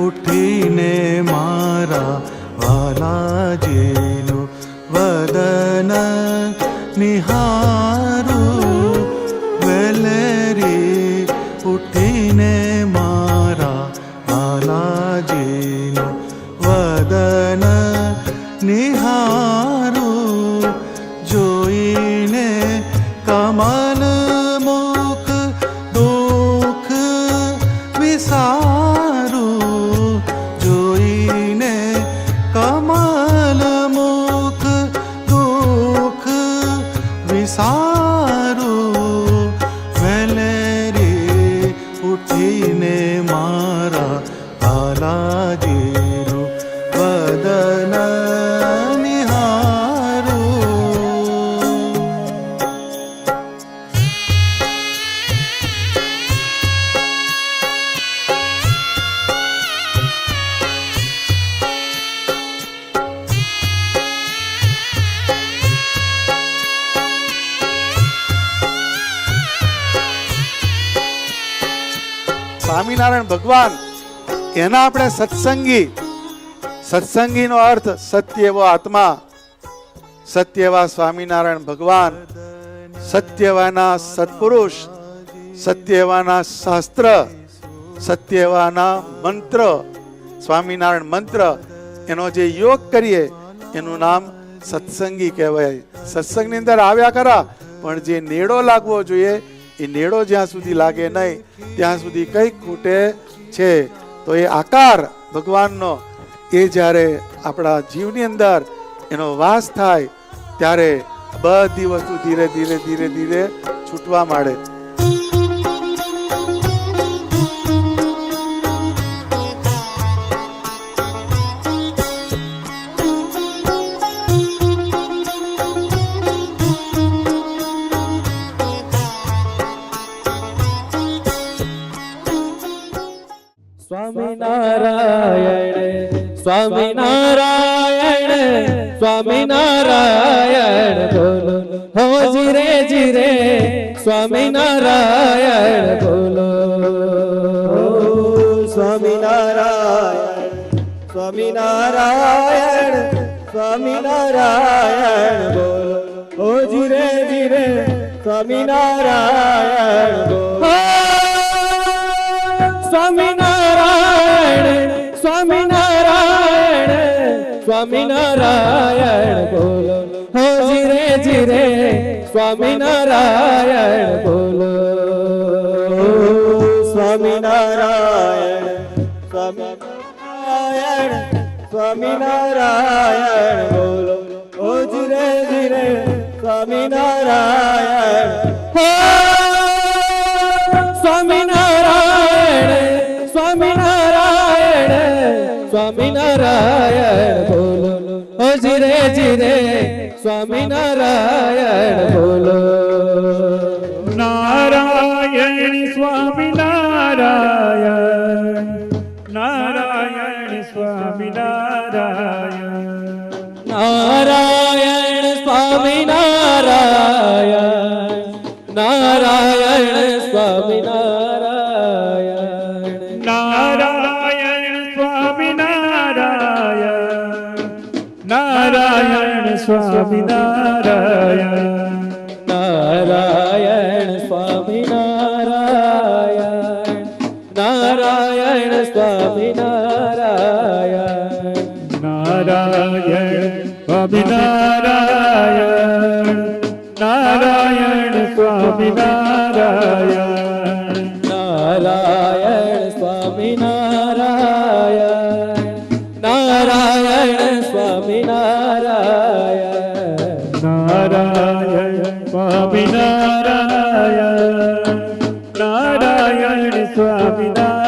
ઉઠીને મારા વાલાજીનું વદન નિહારું, વેલેરી ઉઠીને મારા વાલાજીનું વદન નિહારું, જોઈને કમલ મુખ દુઃખ વિસારું, જોઈને કમલ મુખ દુઃખ વિસારું, વેલેરી ઉઠીને મારા બાલાજીનું વદન સ્વામિનારાયણ ભગવાન એના આપણે સત્સંગી, સત્સંગીનો અર્થ સત્ય એવો આત્મા, સત્ય એવા સ્વામિનારાયણ ભગવાન, સત્ય એવાના સત્પુરુષ, સત્ય એવાના શાસ્ત્ર, સત્ય એવાના મંત્ર, સ્વામિનારાયણ મંત્ર, એનો જે યોગ કરીએ એનું નામ સત્સંગી કહેવાય. સત્સંગની અંદર આવ્યા ખરા, પણ જે નેડો લાગવો જોઈએ એ નેડો જ્યાં સુધી લાગે નહીં ત્યાં સુધી કઈ ખૂટે છે. તો એ આકાર ભગવાનનો એ જ્યારે આપણા જીવની અંદર એનો વાસ થાય ત્યારે બધી વસ્તુ ધીરે ધીરે ધીરે ધીરે છૂટવા માંડે. સ્વામિનારાયણ સ્વામિનારાયણ સ્વામિનારાયણ બોલો, હો જીરે જીરે સ્વામિનારાયણ બોલો. સ્વામિનારાયણ સ્વામિનારાયણ સ્વામિનારાયણ બોલો, હો જીરે જીરે સ્વામિનારાયણ બોલો. સ્વામિનારાયણ સ્વામિનારાયણ સ્વામિનારાયણ બોલો, હો જીરે જીરે સ્વામિનારાયણ બોલો. સ્વામિનારાયણ સ્વામિનારાયણ સ્વામિનારાયણ બોલો, હો જીરે જીરે સ્વામિનારાયણ. સ્વામિનારાયણ સ્વામિનારાયણ સ્વામિનારાયણ બોલો, હો જીરે જીરે સ્વામિનારાયણ બોલો. નારાયણ સ્વામિનારાયણ નારાયણ સ્વામિનારાયણ નારાયણ સ્વામિનારાયણ નારાયણ સ્વામિનારાયણ નારાયણ સ્વામિનારાયણ નારાયણ સ્વામિનારાયણ નારાયણ સ્વામિનારાયણ નારાયણ સ્વામિનારાયણ નારાયણ સ્વામિનારાયણ નારાયણ સ્વામિનારાયણ નારાયણ સ્વામિનારાયણ નારાયણ સ્વામિનારાયણ નારાયણ સ્વામિનારાયણ નારાયણ સ્વામિનારાયણ